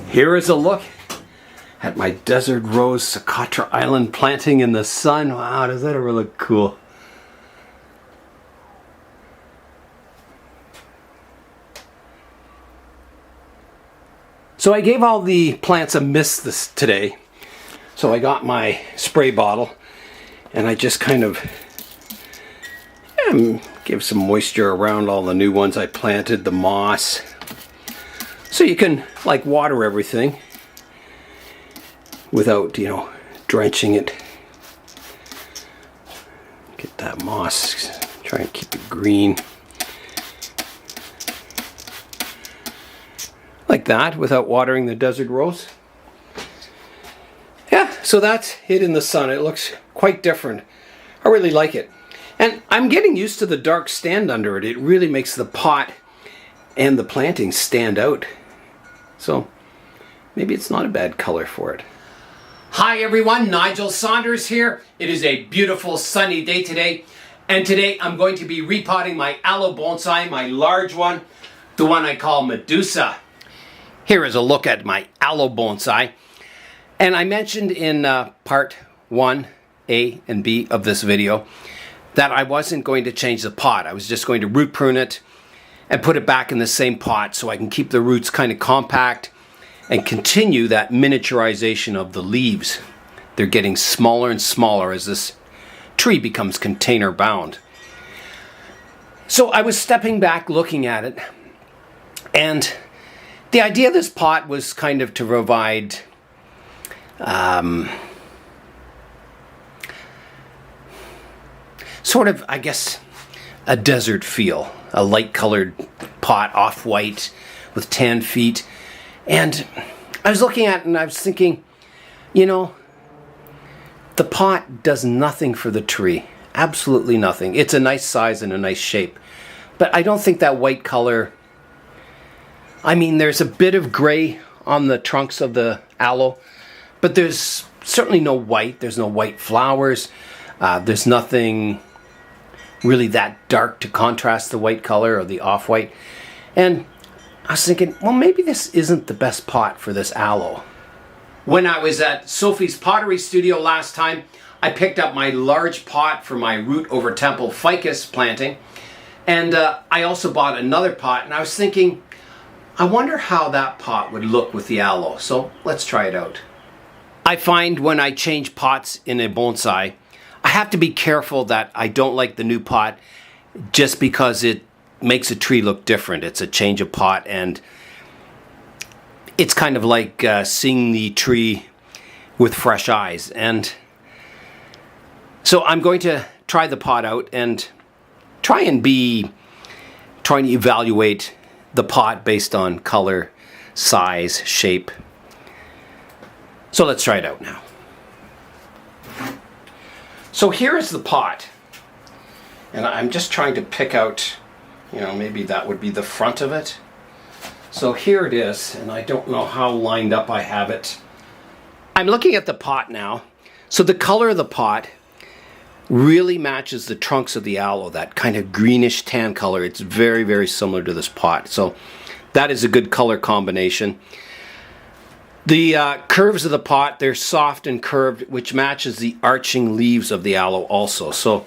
Here is a look at my desert rose Socotra Island planting in the sun. Wow, does that ever look cool? So I gave all the plants a mist today. So I got my spray bottle and I just kind of give some moisture around all the new ones I planted, the moss. So you can like water everything without, drenching it. Get that moss, try and keep it green. Like that, without watering the desert rose. Yeah, so that's it in the sun. It looks quite different. I really like it. And I'm getting used to the dark stand under it. It really makes the pot and the planting stand out. So maybe it's not a bad color for it. Hi everyone, Nigel Saunders here. It is a beautiful sunny day today. And today I'm going to be repotting my Aloe Bonsai, my large one, the one I call Medusa. Here is a look at my Aloe Bonsai. And I mentioned in part 1, A and B of this video, that I wasn't going to change the pot. I was just going to root prune it and put it back in the same pot so I can keep the roots kind of compact and continue that miniaturization of the leaves. They're getting smaller and smaller as this tree becomes container bound. So I was stepping back looking at it, and the idea of this pot was kind of to provide sort of, I guess, a desert feel. A light colored pot, off-white, with tan feet. And I was looking at it and I was thinking, the pot does nothing for the tree. Absolutely nothing. It's a nice size and a nice shape. But I don't think that white color... I mean, there's a bit of gray on the trunks of the aloe, but there's certainly no white. There's no white flowers. There's nothing really that dark to contrast the white color or the off-white. And I was thinking, well, maybe this isn't the best pot for this aloe. When I was at Sophie's pottery studio last time, I picked up my large pot for my root over temple ficus planting. And I also bought another pot, and I was thinking, I wonder how that pot would look with the aloe. So let's try it out. I find when I change pots in a bonsai, I have to be careful that I don't like the new pot just because it makes a tree look different. It's a change of pot, and it's kind of like seeing the tree with fresh eyes. And so I'm going to try the pot out and trying to evaluate the pot based on color, size, shape. So let's try it out now. So here is the pot. And I'm just trying to pick out, maybe that would be the front of it. So here it is, and I don't know how lined up I have it. I'm looking at the pot now. So the color of the pot really matches the trunks of the aloe, that kind of greenish tan color. It's very, very similar to this pot. So that is a good color combination. The curves of the pot, they're soft and curved, which matches the arching leaves of the aloe also. So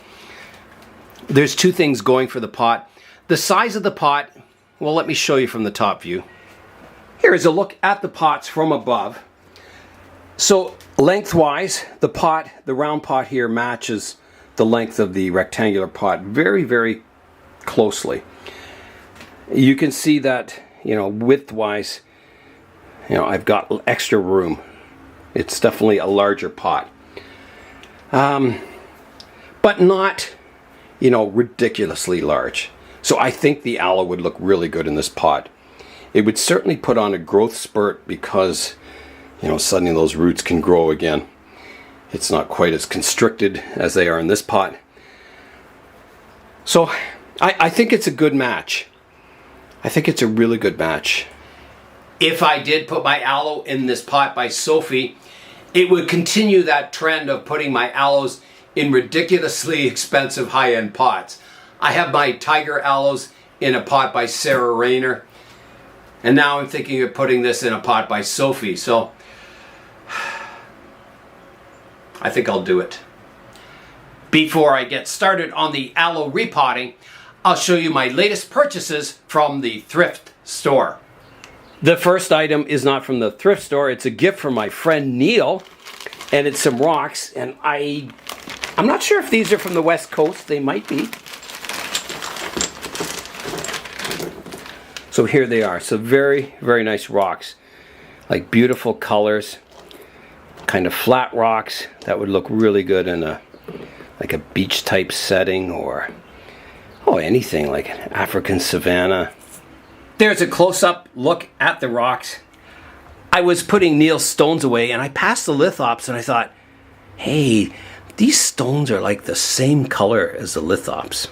there's two things going for the pot. The size of the pot, well, let me show you from the top view. Here is a look at the pots from above. So lengthwise, the pot, the round pot here matches the length of the rectangular pot very, very closely. You can see that, width-wise, I've got extra room. It's definitely a larger pot. But not, ridiculously large. So I think the aloe would look really good in this pot. It would certainly put on a growth spurt because, suddenly those roots can grow again. It's not quite as constricted as they are in this pot. So I think it's a good match. I think it's a really good match. If I did put my aloe in this pot by Sophie, it would continue that trend of putting my aloes in ridiculously expensive high-end pots. I have my tiger aloes in a pot by Sarah Rayner. And now I'm thinking of putting this in a pot by Sophie. So I think I'll do it. Before I get started on the aloe repotting, I'll show you my latest purchases from the thrift store. The first item is not from the thrift store. It's a gift from my friend Neil, and it's some rocks. And I'm not sure if these are from the West Coast. They might be. So here they are. So very, very nice rocks. Like beautiful colors. Kind of flat rocks that would look really good in like a beach type setting, or anything like an African savanna. There's a close-up look at the rocks. I was putting Neil's stones away and I passed the lithops and I thought, hey, these stones are like the same color as the lithops.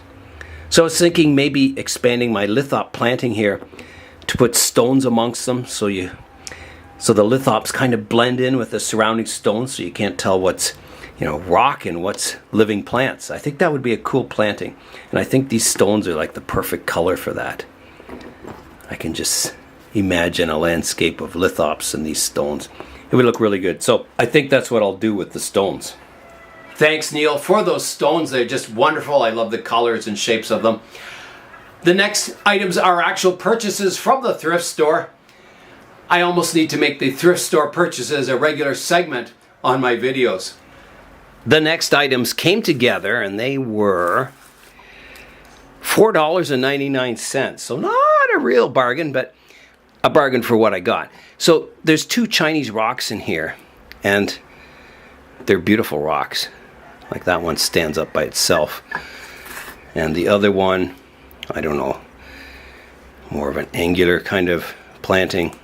So I was thinking maybe expanding my lithop planting here to put stones amongst them so the lithops kind of blend in with the surrounding stones so you can't tell what's rock and what's living plants. I think that would be a cool planting. And I think these stones are like the perfect color for that. I can just imagine a landscape of lithops and these stones. It would look really good. So I think that's what I'll do with the stones. Thanks, Neil, for those stones. They're just wonderful. I love the colors and shapes of them. The next items are actual purchases from the thrift store. I almost need to make the thrift store purchases a regular segment on my videos. The next items came together and they were $4.99. So not a real bargain, but a bargain for what I got. So there's 2 Chinese rocks in here and they're beautiful rocks. Like that one stands up by itself. And the other one, I don't know, more of an angular kind of planting.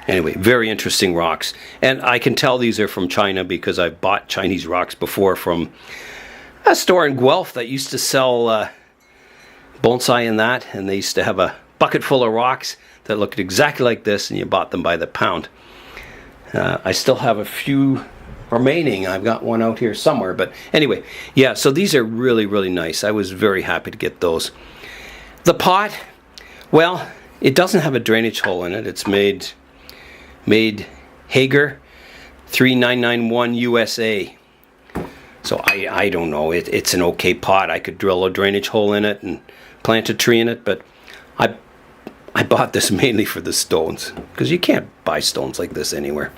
Anyway, very interesting rocks. And I can tell these are from China because I've bought Chinese rocks before from a store in Guelph that used to sell bonsai and that. And they used to have a bucket full of rocks that looked exactly like this, and you bought them by the pound. I still have a few remaining. I've got one out here somewhere. But anyway, yeah, so these are really, really nice. I was very happy to get those. The pot, well, it doesn't have a drainage hole in it. It's made Hager 3991 USA. So I don't know. It's an okay pot. I could drill a drainage hole in it and plant a tree in it, but I bought this mainly for the stones because you can't buy stones like this anywhere.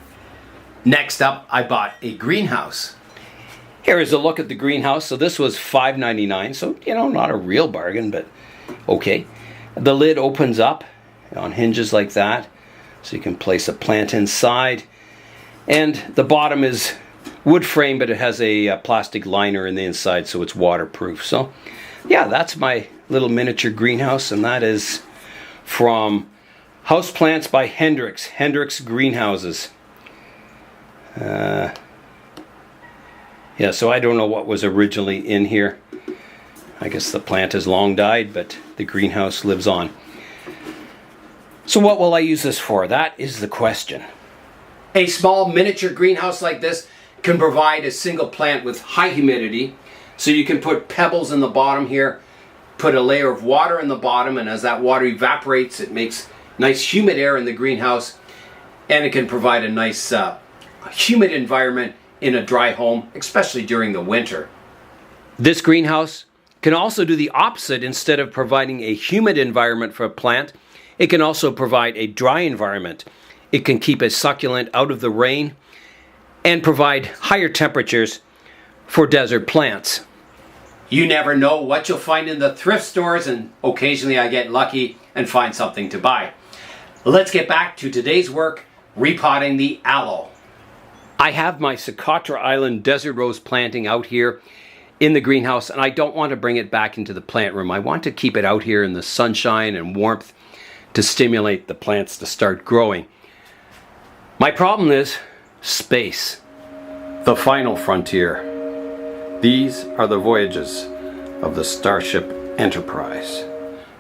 Next up, I bought a greenhouse. Here is a look at the greenhouse. So this was $5.99. So, not a real bargain, but okay. The lid opens up on hinges like that. So you can place a plant inside. And the bottom is wood frame, but it has a plastic liner in the inside, so it's waterproof. So yeah, that's my little miniature greenhouse, and that is from Houseplants by Hendrix Greenhouses. Yeah, so I don't know what was originally in here. I guess the plant has long died, but the greenhouse lives on. So what will I use this for? That is the question. A small miniature greenhouse like this can provide a single plant with high humidity. So you can put pebbles in the bottom here, put a layer of water in the bottom, and as that water evaporates, it makes nice humid air in the greenhouse, and it can provide a nice humid environment in a dry home, especially during the winter. This greenhouse can also do the opposite. Instead of providing a humid environment for a plant, it can also provide a dry environment. It can keep a succulent out of the rain and provide higher temperatures for desert plants. You never know what you'll find in the thrift stores, and occasionally I get lucky and find something to buy. Let's get back to today's work, repotting the aloe. I have my Socotra Island desert rose planting out here in the greenhouse, and I don't want to bring it back into the plant room. I want to keep it out here in the sunshine and warmth to stimulate the plants to start growing. My problem is space. The final frontier. These are the voyages of the Starship Enterprise.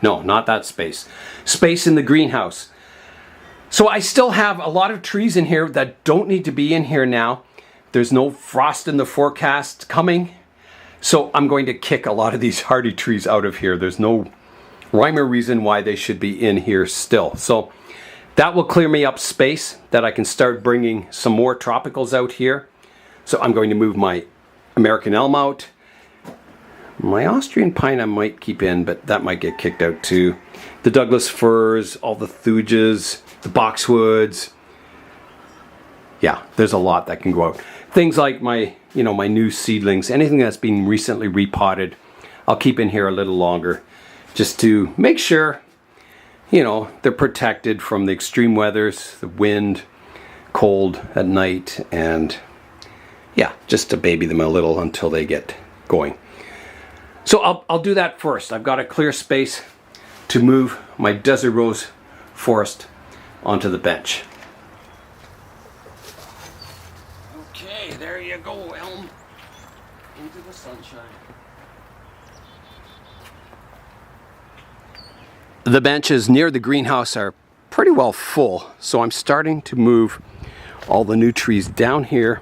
No, not that space. Space in the greenhouse. So I still have a lot of trees in here that don't need to be in here now. There's no frost in the forecast coming. So I'm going to kick a lot of these hardy trees out of here. There's no rhyme or reason why they should be in here still. So that will clear me up space that I can start bringing some more tropicals out here. So I'm going to move my American elm out. My Austrian pine I might keep in, but that might get kicked out too. The Douglas firs, all the thujas, the boxwoods. Yeah, there's a lot that can go out. Things like my new seedlings, anything that's been recently repotted, I'll keep in here a little longer just to make sure, they're protected from the extreme weathers, the wind, cold at night, and yeah, just to baby them a little until they get going. So I'll do that first. I've got a clear space to move my desert rose forest onto the bench. Okay, there you go, elm. Into the sunshine. The benches near the greenhouse are pretty well full, so I'm starting to move all the new trees down here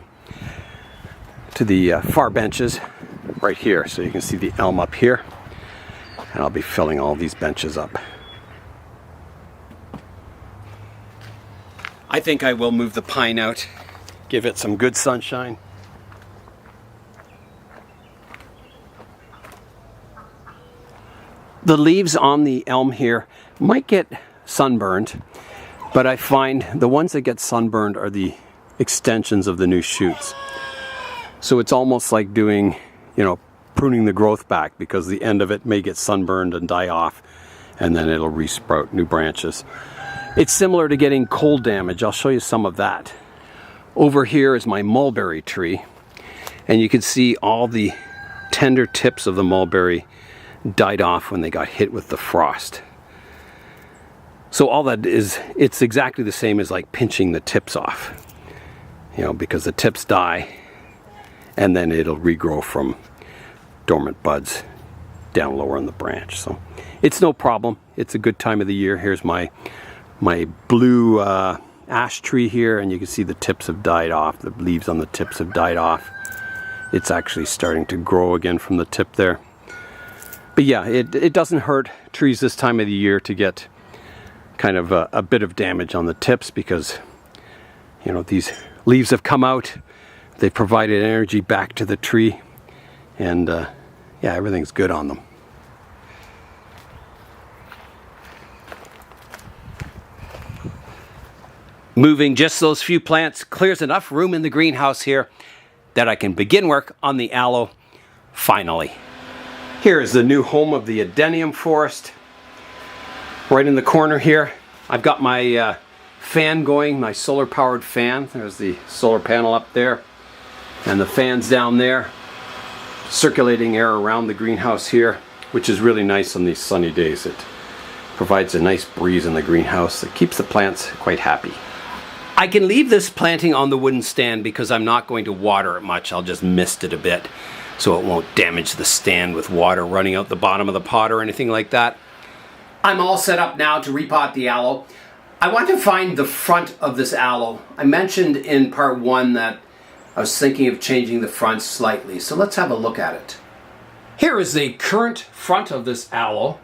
to the far benches right here. So you can see the elm up here, and I'll be filling all these benches up. I think I will move the pine out, give it some good sunshine. The leaves on the elm here might get sunburned, but I find the ones that get sunburned are the extensions of the new shoots. So it's almost like doing, pruning the growth back, because the end of it may get sunburned and die off, and then it'll resprout new branches. It's similar to getting cold damage. I'll show you some of that. Over here is my mulberry tree, and you can see all the tender tips of the mulberry died off when they got hit with the frost. So all that is, it's exactly the same as like pinching the tips off, because the tips die and then it'll regrow from dormant buds down lower on the branch. So it's no problem. It's a good time of the year. Here's my blue ash tree here, and you can see the tips have died off. The leaves on the tips have died off. It's actually starting to grow again from the tip there. But yeah, it doesn't hurt trees this time of the year to get kind of a bit of damage on the tips, because these leaves have come out, they've provided energy back to the tree, and yeah, everything's good on them. Moving just those few plants clears enough room in the greenhouse here that I can begin work on the aloe finally. Here is the new home of the adenium forest. Right in the corner here, I've got my fan going, my solar powered fan. There's the solar panel up there, and the fans down there, circulating air around the greenhouse here, which is really nice on these sunny days. It provides a nice breeze in the greenhouse that keeps the plants quite happy. I can leave this planting on the wooden stand because I'm not going to water it much. I'll just mist it a bit so it won't damage the stand with water running out the bottom of the pot or anything like that. I'm all set up now to repot the aloe. I want to find the front of this aloe. I mentioned in part 1 that I was thinking of changing the front slightly, so let's have a look at it. Here is the current front of this aloe,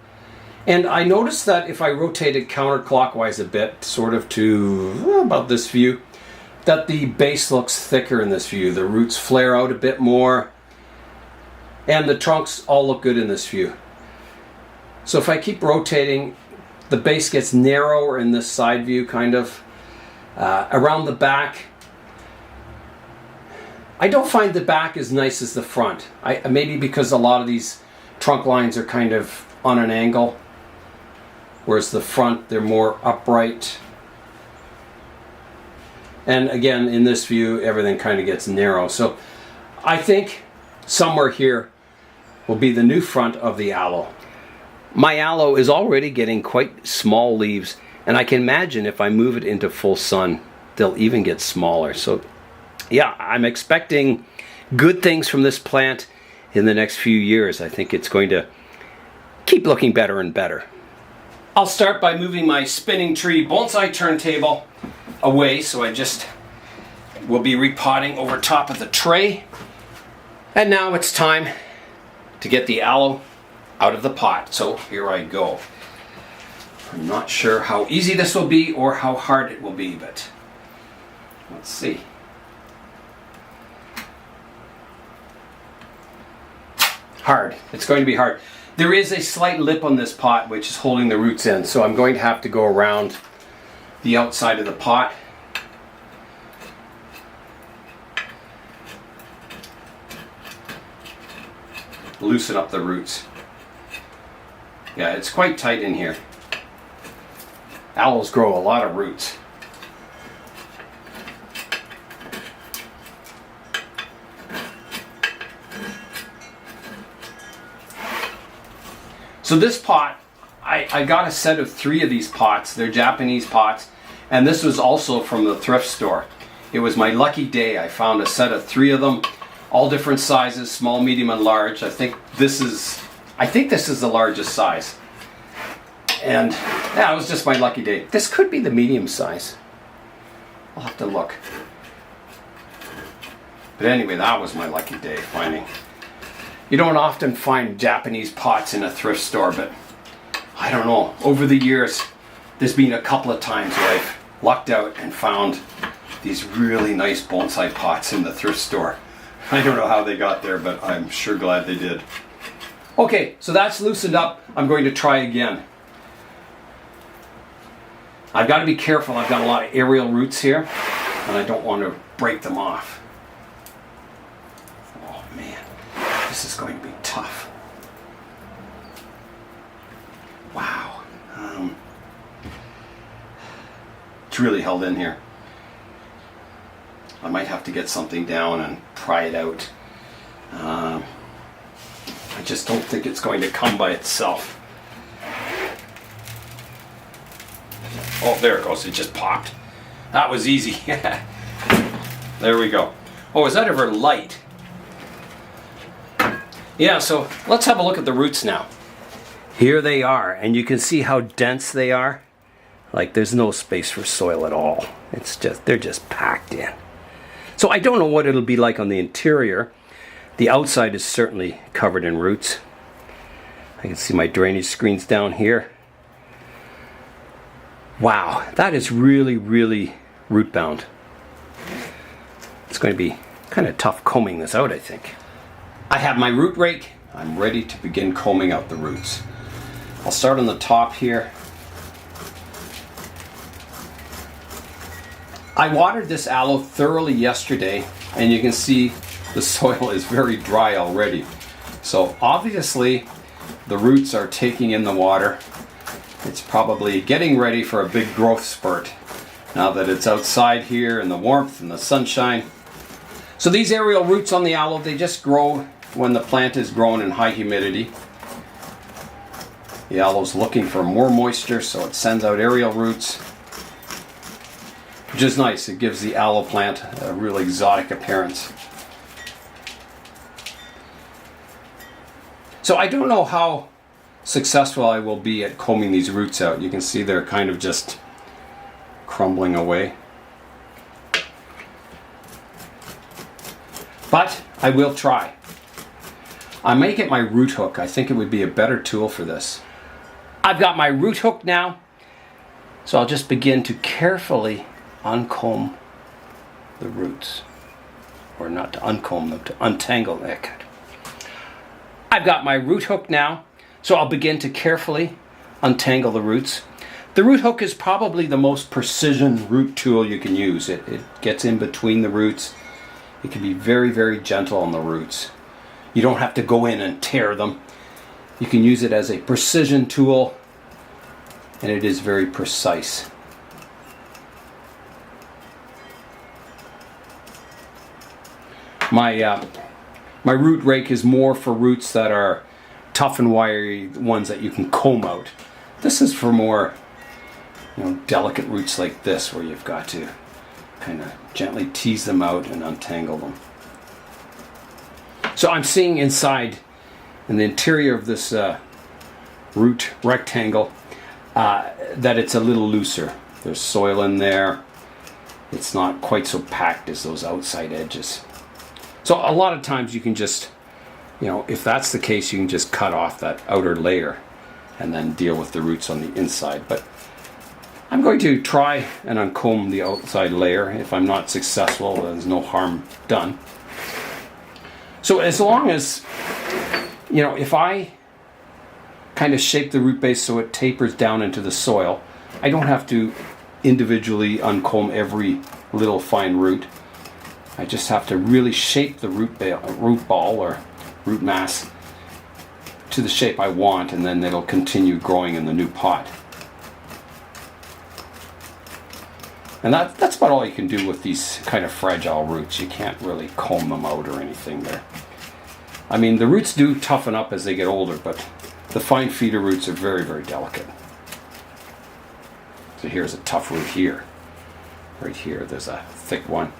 and I noticed that if I rotate it counterclockwise a bit, sort of to about this view, that the base looks thicker in this view. The roots flare out a bit more, and the trunks all look good in this view. So if I keep rotating, the base gets narrower in this side view, kind of. Around the back, I don't find the back as nice as the front. Maybe because a lot of these trunk lines are kind of on an angle, whereas the front, they're more upright. And again, in this view, everything kind of gets narrow. So I think somewhere here will be the new front of the aloe. My aloe is already getting quite small leaves, and I can imagine if I move it into full sun, they'll even get smaller. So yeah, I'm expecting good things from this plant in the next few years. I think it's going to keep looking better and better. I'll start by moving my spinning tree bonsai turntable away, so I just will be repotting over top of the tray. And now it's time to get the aloe out of the pot. So here I go. I'm not sure how easy this will be or how hard it will be, but let's see. Hard. It's going to be hard. There is a slight lip on this pot which is holding the roots in, so I'm going to have to go around the outside of the pot. Loosen up the roots. Yeah, it's quite tight in here. Aloes grow a lot of roots. So this pot, I got a set of 3 of these pots. They're Japanese pots, and this was also from the thrift store. It was my lucky day. I found a set of 3 of them, all different sizes, small, medium, and large. I think this is the largest size. And yeah, it was just my lucky day. This could be the medium size. I'll have to look. But anyway, that was my lucky day finding. You don't often find Japanese pots in a thrift store, but I don't know. Over the years, there's been a couple of times where I've lucked out and found these really nice bonsai pots in the thrift store. I don't know how they got there, but I'm sure glad they did. Okay, so that's loosened up. I'm going to try again. I've got to be careful. I've got a lot of aerial roots here, and I don't want to break them off. Oh man, this is going to be tough. Wow. It's really held in here. I might have to get something down and pry it out. I just don't think it's going to come by itself. Oh, there it goes. It just popped. That was easy. There we go. Oh, is that ever light? Yeah, so let's have a look at the roots now. Here they are, and you can see how dense they are. Like there's no space for soil at all. They're just packed in. So I don't know what it'll be like on the interior. The outside is certainly covered in roots. I can see my drainage screens down here. Wow, that is really, really root bound. It's going to be kind of tough combing this out, I think. I have my root rake. I'm ready to begin combing out the roots. I'll start on the top here. I watered this aloe thoroughly yesterday, and you can see the soil is very dry already. So obviously the roots are taking in the water. It's probably getting ready for a big growth spurt now that it's outside here in the warmth and the sunshine. So these aerial roots on the aloe, they just grow when the plant is grown in high humidity. The aloe's looking for more moisture, so it sends out aerial roots, which is nice. It gives the aloe plant a real exotic appearance. So I don't know how successful I will be at combing these roots out. You can see they're kind of just crumbling away. But I will try. I may get my root hook. I think it would be a better tool for this. I've got my root hook now, so I'll just begin to carefully uncomb the roots. Or not to uncomb them, to untangle them. I've got my root hook now, so I'll begin to carefully untangle the roots. The root hook is probably the most precision root tool you can use. It gets in between the roots. It can be very, very gentle on the roots. You don't have to go in and tear them. You can use it as a precision tool, and it is very precise. My root rake is more for roots that are tough and wiry, ones that you can comb out. This is for more, delicate roots like this, where you've got to kind of gently tease them out and untangle them. So I'm seeing inside, in the interior of this root rectangle, that it's a little looser. There's soil in there. It's not quite so packed as those outside edges. So a lot of times you can just, if that's the case, you can just cut off that outer layer and then deal with the roots on the inside. But I'm going to try and uncomb the outside layer. If I'm not successful, there's no harm done. So as long as, if I kind of shape the root base so it tapers down into the soil, I don't have to individually uncomb every little fine root. I just have to really shape the root ball or root mass to the shape I want, and then it'll continue growing in the new pot. And that's about all you can do with these kind of fragile roots. You can't really comb them out or anything there. I mean, the roots do toughen up as they get older, but the fine feeder roots are very, very delicate. So here's a tough root here. Right here, there's a thick one.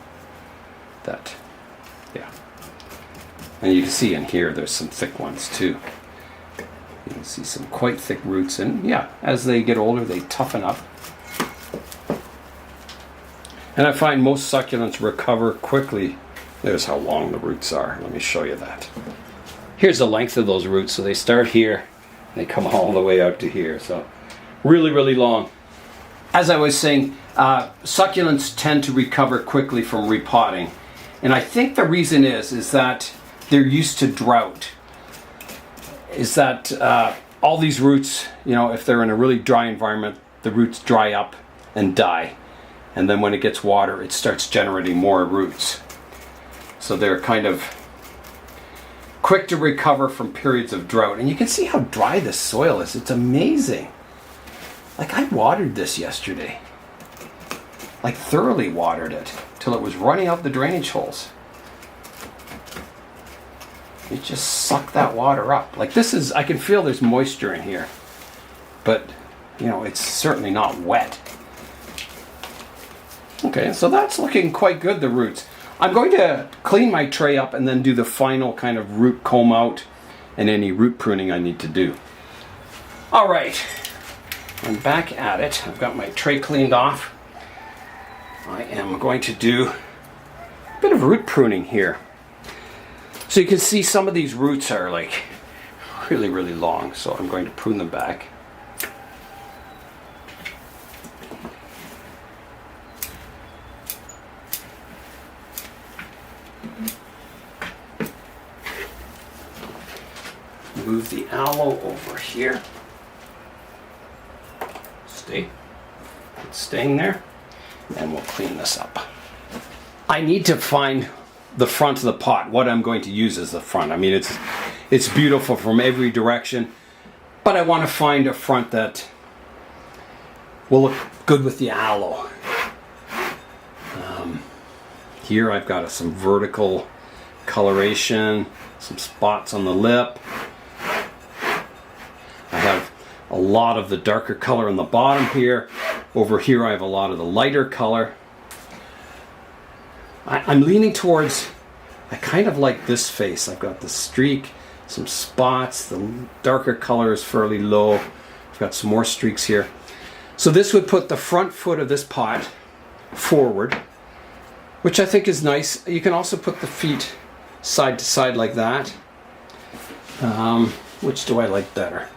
And you can see in here, there's some thick ones too. You can see some quite thick roots, and as they get older, they toughen up. And I find most succulents recover quickly. There's how long the roots are. Let me show you that. Here's the length of those roots. So they start here, and they come all the way out to here. So really, really long. As I was saying, succulents tend to recover quickly from repotting. And I think the reason is that they're used to drought. Is that all these roots, if they're in a really dry environment, the roots dry up and die. And then when it gets water, it starts generating more roots. So they're kind of quick to recover from periods of drought. And you can see how dry this soil is. It's amazing. Like, I watered this yesterday. Like, thoroughly watered it till it was running out the drainage holes. It just sucked that water up. Like, this is, I can feel there's moisture in here. But, it's certainly not wet. Okay, so that's looking quite good, the roots. I'm going to clean my tray up and then do the final kind of root comb out and any root pruning I need to do. All right, I'm back at it. I've got my tray cleaned off. I am going to do a bit of root pruning here. So you can see some of these roots are like really, really long, so I'm going to prune them back. Move the aloe over here. It's staying there, and we'll clean this up. I need to find the front of the pot, what I'm going to use as the front. I mean, it's beautiful from every direction, but I want to find a front that will look good with the aloe. Here I've got some vertical coloration, some spots on the lip. I have a lot of the darker color on the bottom here. Over here I have a lot of the lighter color. I'm leaning towards, I kind of like this face. I've got the streak, some spots, the darker color is fairly low. I've got some more streaks here. So this would put the front foot of this pot forward, which I think is nice. You can also put the feet side to side like that. Which do I like better?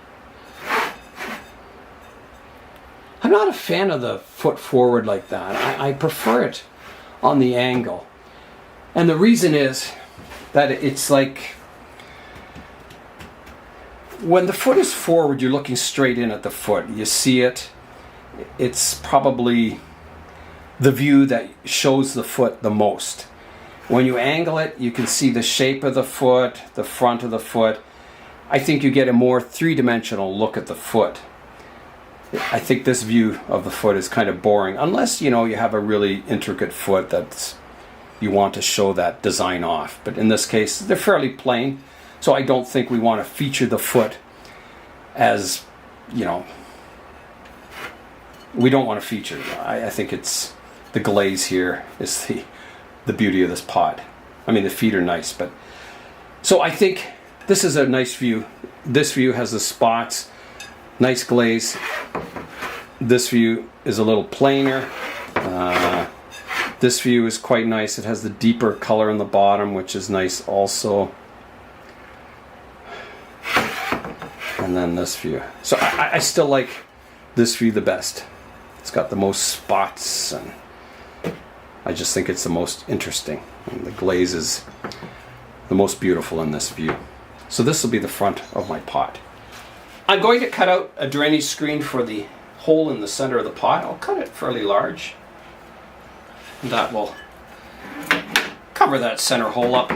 I'm not a fan of the foot forward like that. I prefer it on the angle. And the reason is that it's like, when the foot is forward, you're looking straight in at the foot. You see it. It's probably the view that shows the foot the most. When you angle it, you can see the shape of the foot, the front of the foot. I think you get a more three-dimensional look at the foot. I think this view of the foot is kind of boring, unless you have a really intricate foot that you want to show that design off. But in this case, they're fairly plain, so I don't think we want to feature the foot as, we don't want to feature. I think it's the glaze here is the beauty of this pot. I mean, the feet are nice, but so I think this is a nice view. This view has the spots, nice glaze. This view is a little plainer. This view is quite nice. It has the deeper color in the bottom, which is nice also. And then this view. So I still like this view the best. It's got the most spots, and I just think it's the most interesting. And the glaze is the most beautiful in this view. So this will be the front of my pot. I'm going to cut out a drainage screen for the hole in the center of the pot. I'll cut it fairly large. That will cover that center hole up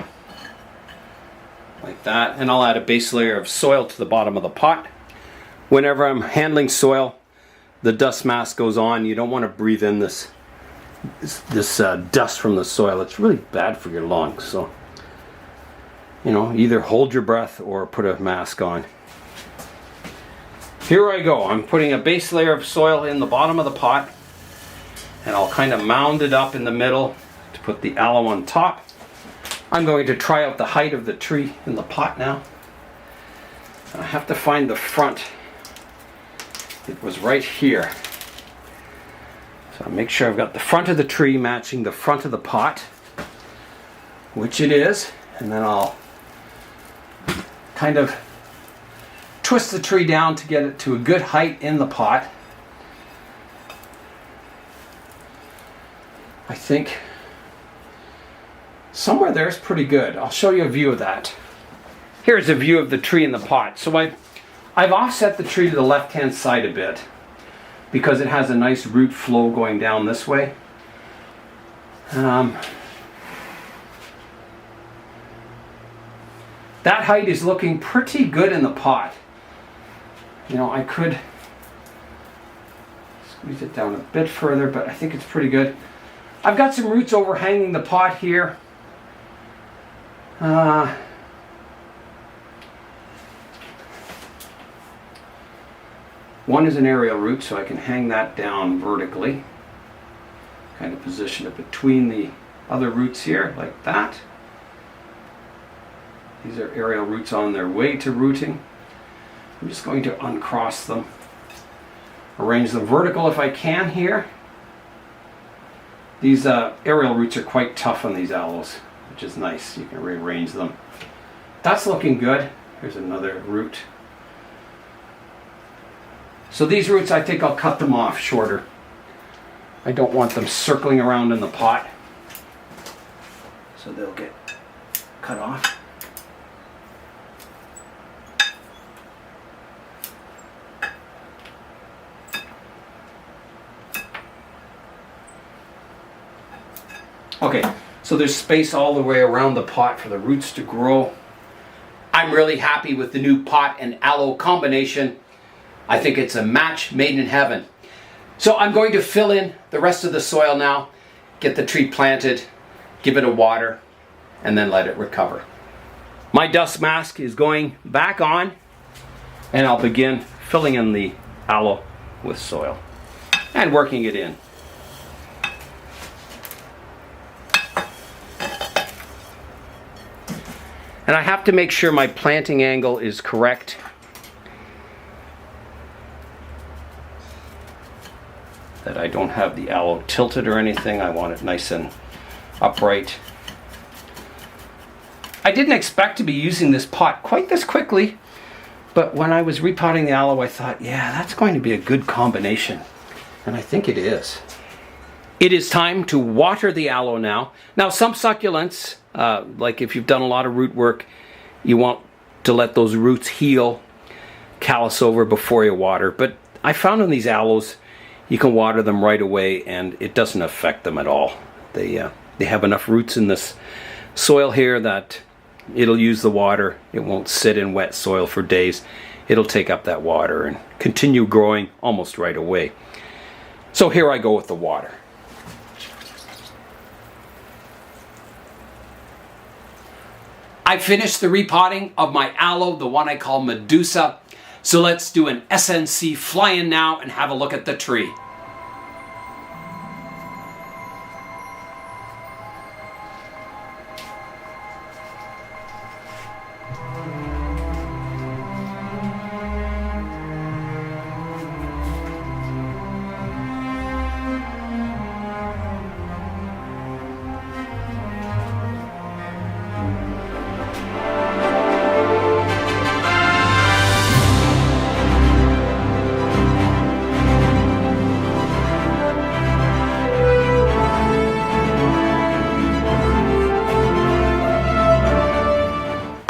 like that, and I'll add a base layer of soil to the bottom of the pot. Whenever I'm handling soil, the dust mask goes on. You don't want to breathe in this dust from the soil. It's really bad for your lungs. So, you know, either hold your breath or put a mask on. Here I go. I'm putting a base layer of soil in the bottom of the pot, and I'll kind of mound it up in the middle to put the aloe on top. I'm going to try out the height of the tree in the pot now. I have to find the front. It was right here. So I'll make sure I've got the front of the tree matching the front of the pot, which it is, and then I'll kind of twist the tree down to get it to a good height in the pot. I think somewhere there is pretty good. I'll show you a view of that. Here's a view of the tree in the pot. So I've offset the tree to the left-hand side a bit because it has a nice root flow going down this way. That height is looking pretty good in the pot. You know, I could squeeze it down a bit further, but I think it's pretty good. I've got some roots overhanging the pot here. One is an aerial root, so I can hang that down vertically. Kind of position it between the other roots here, like that. These are aerial roots on their way to rooting. I'm just going to uncross them. Arrange them vertical if I can here. These aerial roots are quite tough on these aloes, which is nice. You can rearrange them. That's looking good. Here's another root. So these roots, I think I'll cut them off shorter. I don't want them circling around in the pot, so they'll get cut off. Okay, so there's space all the way around the pot for the roots to grow. I'm really happy with the new pot and aloe combination. I think it's a match made in heaven. So I'm going to fill in the rest of the soil now, get the tree planted, give it a water, and then let it recover. My dust mask is going back on, and I'll begin filling in the aloe with soil and working it in. And I have to make sure my planting angle is correct. That I don't have the aloe tilted or anything. I want it nice and upright. I didn't expect to be using this pot quite this quickly, but when I was repotting the aloe, I thought, yeah, that's going to be a good combination. And I think it is. It is time to water the aloe now. Now, some succulents, like if you've done a lot of root work, you want to let those roots heal, callus over before you water. But I found in these aloes, you can water them right away and it doesn't affect them at all. They have enough roots in this soil here that it'll use the water. It won't sit in wet soil for days. It'll take up that water and continue growing almost right away. So here I go with the water. I finished the repotting of my aloe, the one I call Medusa. So let's do an SNC fly-in now and have a look at the tree.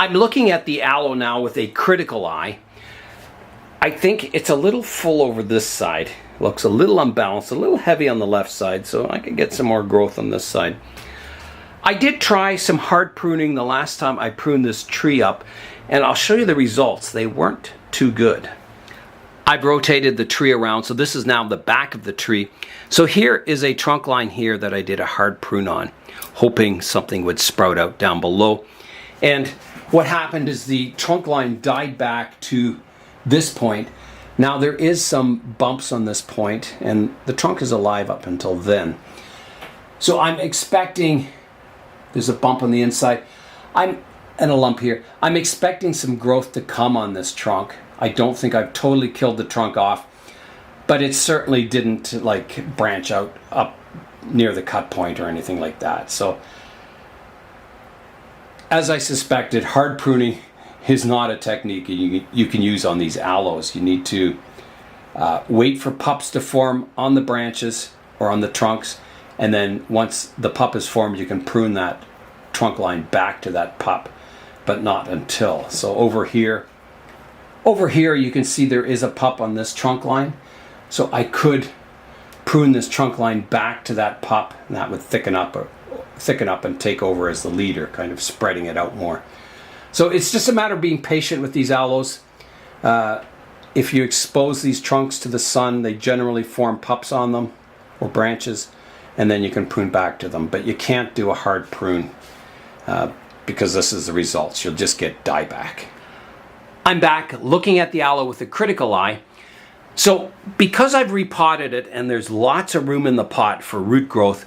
I'm looking at the aloe now with a critical eye. I think it's a little full over this side. Looks a little unbalanced, a little heavy on the left side, so I could get some more growth on this side. I did try some hard pruning the last time I pruned this tree up, and I'll show you the results. They weren't too good. I've rotated the tree around, so this is now the back of the tree. So here is a trunk line here that I did a hard prune on, hoping something would sprout out down below. And what happened is the trunk line died back to this point. Now there is some bumps on this point, and the trunk is alive up until then. So I'm expecting, there's a bump on the inside, and a lump here. I'm expecting some growth to come on this trunk. I don't think I've totally killed the trunk off, but it certainly didn't like branch out up near the cut point or anything like that. So as I suspected, hard pruning is not a technique you can use on these aloes. You need to wait for pups to form on the branches or on the trunks, and then once the pup is formed, you can prune that trunk line back to that pup, but not until. So over here you can see there is a pup on this trunk line, so I could prune this trunk line back to that pup, and that would thicken up and take over as the leader, kind of spreading it out more. So it's just a matter of being patient with these aloes. If you expose these trunks to the sun, they generally form pups on them or branches, and then you can prune back to them. But you can't do a hard prune because this is the results. You'll just get dieback. I'm back looking at the aloe with a critical eye. So because I've repotted it and there's lots of room in the pot for root growth,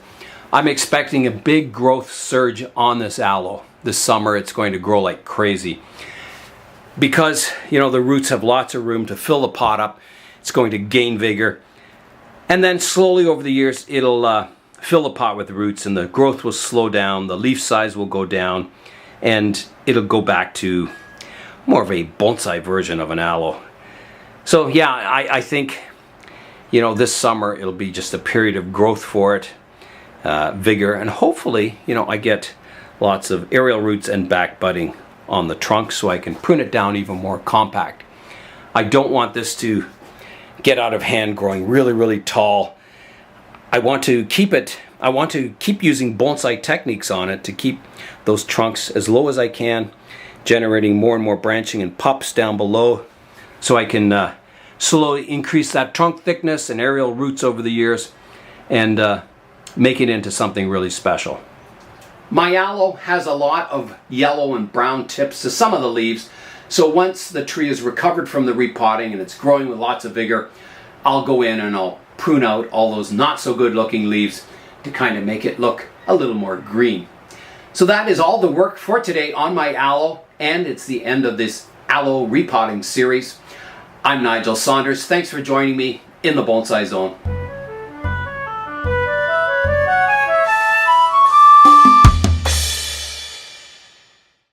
I'm expecting a big growth surge on this aloe. This summer it's going to grow like crazy. Because, you know, the roots have lots of room to fill the pot up, it's going to gain vigor. And then slowly over the years it'll fill the pot with roots, and the growth will slow down, the leaf size will go down, and it'll go back to more of a bonsai version of an aloe. So yeah, I think, you know, this summer it'll be just a period of growth for it, vigor, and hopefully, you know, I get lots of aerial roots and back budding on the trunk so I can prune it down even more compact. I don't want this to get out of hand growing really, really tall. I want to keep using bonsai techniques on it to keep those trunks as low as I can, generating more and more branching and pups down below, so I can slowly increase that trunk thickness and aerial roots over the years and make it into something really special. My aloe has a lot of yellow and brown tips to some of the leaves, so once the tree is recovered from the repotting and it's growing with lots of vigor, I'll go in and I'll prune out all those not so good looking leaves to kind of make it look a little more green. So that is all the work for today on my aloe, and it's the end of this aloe repotting series. I'm Nigel Saunders. Thanks for joining me in the Bonsai Zone.